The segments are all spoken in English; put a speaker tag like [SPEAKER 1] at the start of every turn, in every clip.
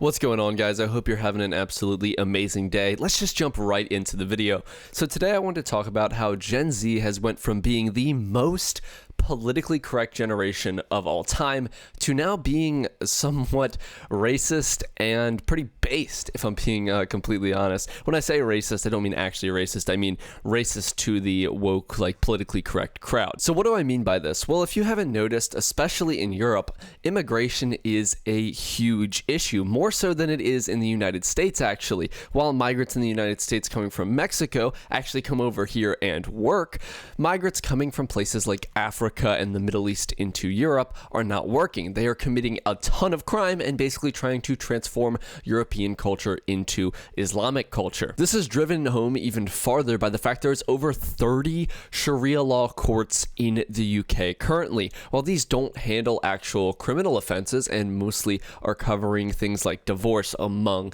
[SPEAKER 1] What's going on, guys? I hope you're having an absolutely amazing day. Let's just jump right into the video. So today I want to talk about how Gen Z has went from being the most politically correct generation of all time to now being somewhat racist and pretty based, if I'm being completely honest. When I say racist, I don't mean actually racist. I mean racist to the woke, like politically correct crowd. So what do I mean by this? Well, if you haven't noticed, especially in Europe, immigration is a huge issue, more so than it is in the United States, actually. While migrants in the United States coming from Mexico actually come over here and work, migrants coming from places like Africa and the Middle East into Europe are not working. They are committing a ton of crime and basically trying to transform European culture into Islamic culture. This is driven home even farther by the fact there's over 30 Sharia law courts in the UK currently. While these don't handle actual criminal offenses and mostly are covering things like divorce among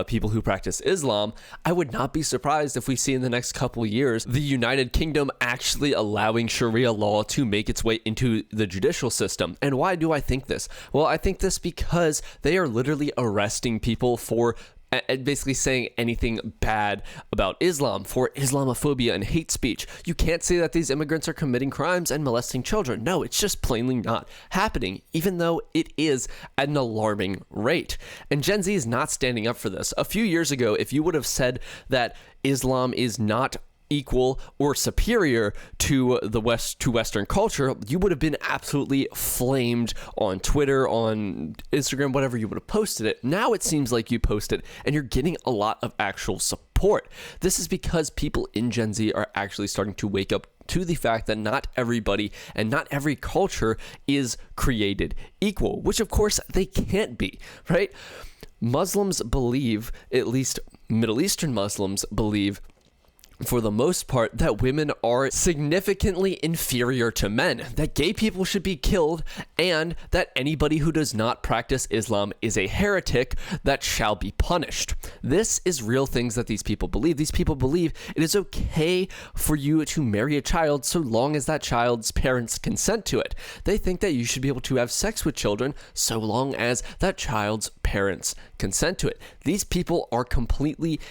[SPEAKER 1] people who practice Islam, I would not be surprised if we see in the next couple years the United Kingdom actually allowing Sharia law to make its way into the judicial system. And why do I think this? Well, I think this because they are literally arresting people for basically saying anything bad about Islam, for Islamophobia and hate speech. You can't say that these immigrants are committing crimes and molesting children. No, it's just plainly not happening, even though it is at an alarming rate. And Gen Z is not standing up for this. A few years ago, if you would have said that Islam is not equal or superior to Western culture, you would have been absolutely flamed on Twitter, on Instagram, whatever. You would have posted it. Now it seems like you post it and you're getting a lot of actual support. This is because people in Gen Z are actually starting to wake up to the fact that not everybody and not every culture is created equal, which of course they can't be, right? Muslims believe, at least Middle Eastern Muslims believe, for the most part, that women are significantly inferior to men, that gay people should be killed, and that anybody who does not practice Islam is a heretic that shall be punished. This is real things that these people believe. These people believe it is okay for you to marry a child so long as that child's parents consent to it. They think that you should be able to have sex with children so long as that child's parents consent to it. These people are completely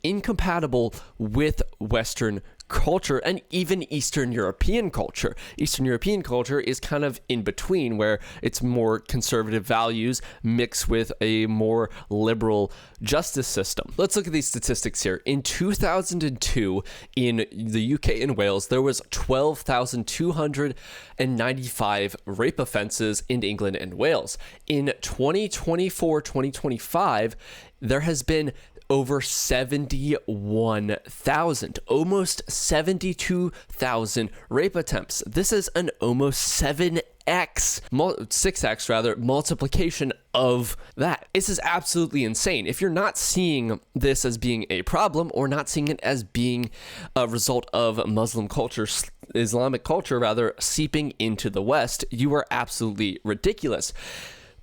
[SPEAKER 1] incompatible with Western culture and even Eastern European culture. Eastern European culture is kind of in between, where it's more conservative values mixed with a more liberal justice system. Let's look at these statistics here. In 2002, in the UK and Wales, there was 12,295 rape offenses in England and Wales. In 2024-2025, there has been over 71,000, almost 72,000 rape attempts. This is an almost 6x rather, multiplication of that. This is absolutely insane. If you're not seeing this as being a problem, or not seeing it as being a result of Muslim culture, Islamic culture rather, seeping into the West, you are absolutely ridiculous.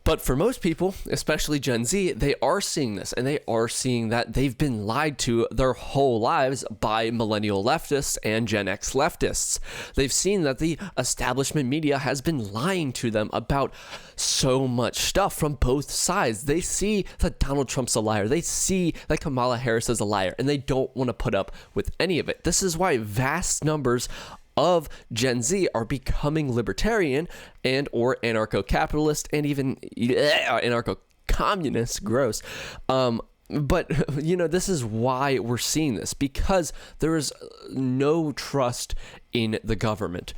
[SPEAKER 1] But for most people, especially Gen Z, they are seeing this, and they are seeing that they've been lied to their whole lives by millennial leftists and Gen X leftists. They've seen that the establishment media has been lying to them about so much stuff from both sides. They see that Donald Trump's a liar. They see that Kamala Harris is a liar, and they don't want to put up with any of it. This is why vast numbers of Gen Z are becoming libertarian and or anarcho-capitalist and even anarcho-communist. Gross. But, you know, this is why we're seeing this, because there is no trust in the government,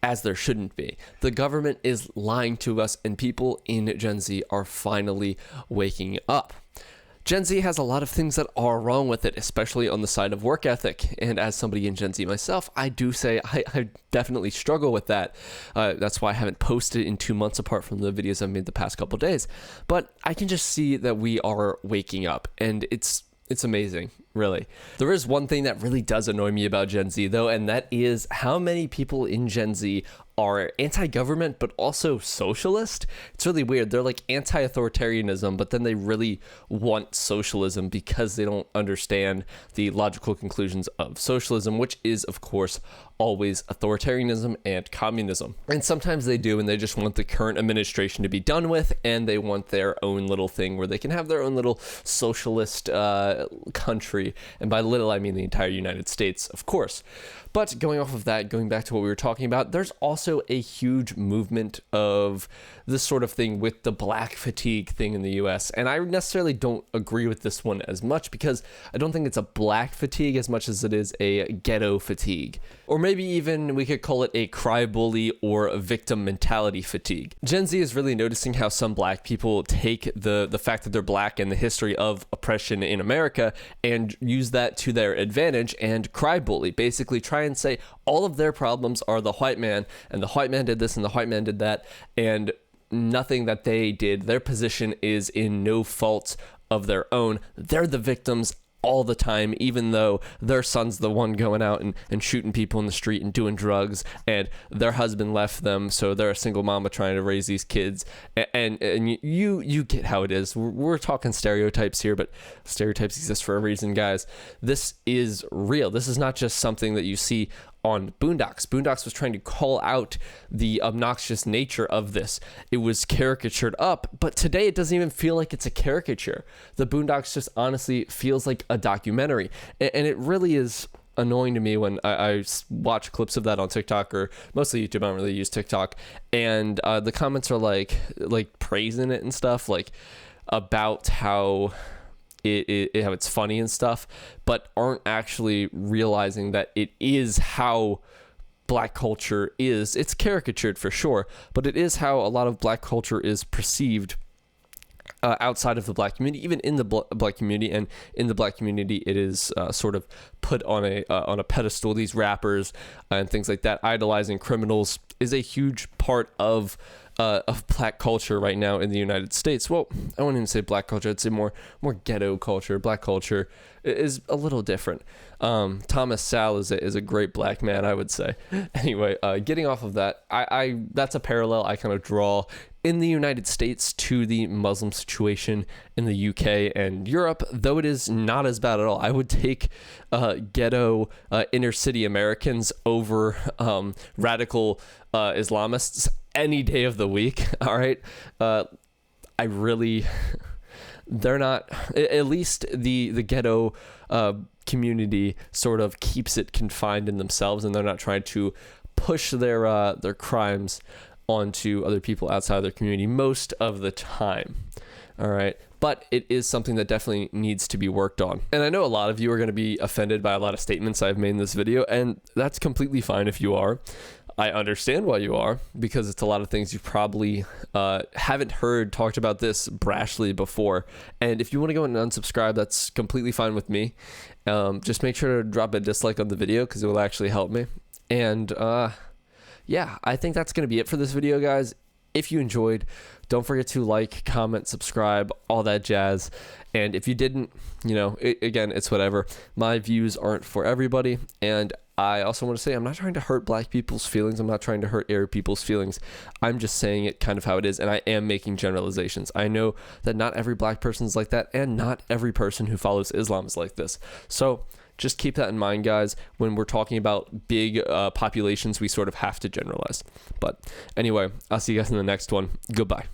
[SPEAKER 1] as there shouldn't be. The government is lying to us, and people in Gen Z are finally waking up. Gen Z has a lot of things that are wrong with it, especially on the side of work ethic. And as somebody in Gen Z myself, I do say I definitely struggle with that. That's why I haven't posted in 2 months apart from the videos I've made the past couple days. But I can just see that we are waking up, and it's amazing, really. There is one thing that really does annoy me about Gen Z, though, and that is how many people in Gen Z are anti-government but also socialist. It's really weird. They're like anti-authoritarianism, but then they really want socialism because they don't understand the logical conclusions of socialism, which is, of course, always authoritarianism and communism. And sometimes they do, and they just want the current administration to be done with, and they want their own little thing where they can have their own little socialist country. And by little, I mean the entire United States, of course. But going off of that, going back to what we were talking about, there's also a huge movement of this sort of thing with the black fatigue thing in the US. And I necessarily don't agree with this one as much because I don't think it's a black fatigue as much as it is a ghetto fatigue. Or maybe even we could call it a cry bully or a victim mentality fatigue. Gen Z is really noticing how some black people take the fact that they're black and the history of oppression in America and use that to their advantage and cry bully, basically try and say all of their problems are the white man, and the white man did this and the white man did that, and nothing that they did, their position is in no fault of their own. They're the victims all the time, even though their son's the one going out and shooting people in the street and doing drugs, and their husband left them, so they're a single mama trying to raise these kids. And you get how it is. We're talking stereotypes here, but stereotypes exist for a reason, guys. This is real. This is not just something that you see on Boondocks. Boondocks was trying to call out the obnoxious nature of this. It was caricatured up, but today it doesn't even feel like it's a caricature. The Boondocks just honestly feels like a documentary. And it really is annoying to me when I watch clips of that on TikTok, or mostly YouTube. I don't really use TikTok. And the comments are like praising it and stuff, like about how how it's funny and stuff, but aren't actually realizing that it is how black culture is. It's caricatured for sure, but it is how a lot of black culture is perceived outside of the black community, even in the black community. And in the black community, it is sort of put on a pedestal. These rappers and things like that, idolizing criminals, is a huge part of black culture right now in the United States. Well, I wouldn't even say black culture. I'd say more ghetto culture. Black culture is a little different. Thomas Sowell is a great black man, I would say. Anyway, getting off of that, I that's a parallel I kind of draw in the United States to the Muslim situation in the UK and Europe, though it is not as bad at all. I would take ghetto inner city Americans over radical Islamists any day of the week. All right. They're not, at least the ghetto community sort of keeps it confined in themselves, and they're not trying to push their crimes onto other people outside of their community most of the time. All right. But it is something that definitely needs to be worked on. And I know a lot of you are going to be offended by a lot of statements I've made in this video, and that's completely fine if you are. I understand why you are, because it's a lot of things you probably haven't heard talked about this brashly before. And if you want to go and unsubscribe, that's completely fine with me. Just make sure to drop a dislike on the video because it will actually help me. And yeah, I think that's going to be it for this video, guys. If you enjoyed, don't forget to like, comment, subscribe, all that jazz. And if you didn't, again, it's whatever. My views aren't for everybody. And I also want to say I'm not trying to hurt black people's feelings. I'm not trying to hurt Arab people's feelings. I'm just saying it kind of how it is, and I am making generalizations. I know that not every black person is like that, and not every person who follows Islam is like this. So just keep that in mind, guys. When we're talking about big populations, we sort of have to generalize. But anyway, I'll see you guys in the next one. Goodbye.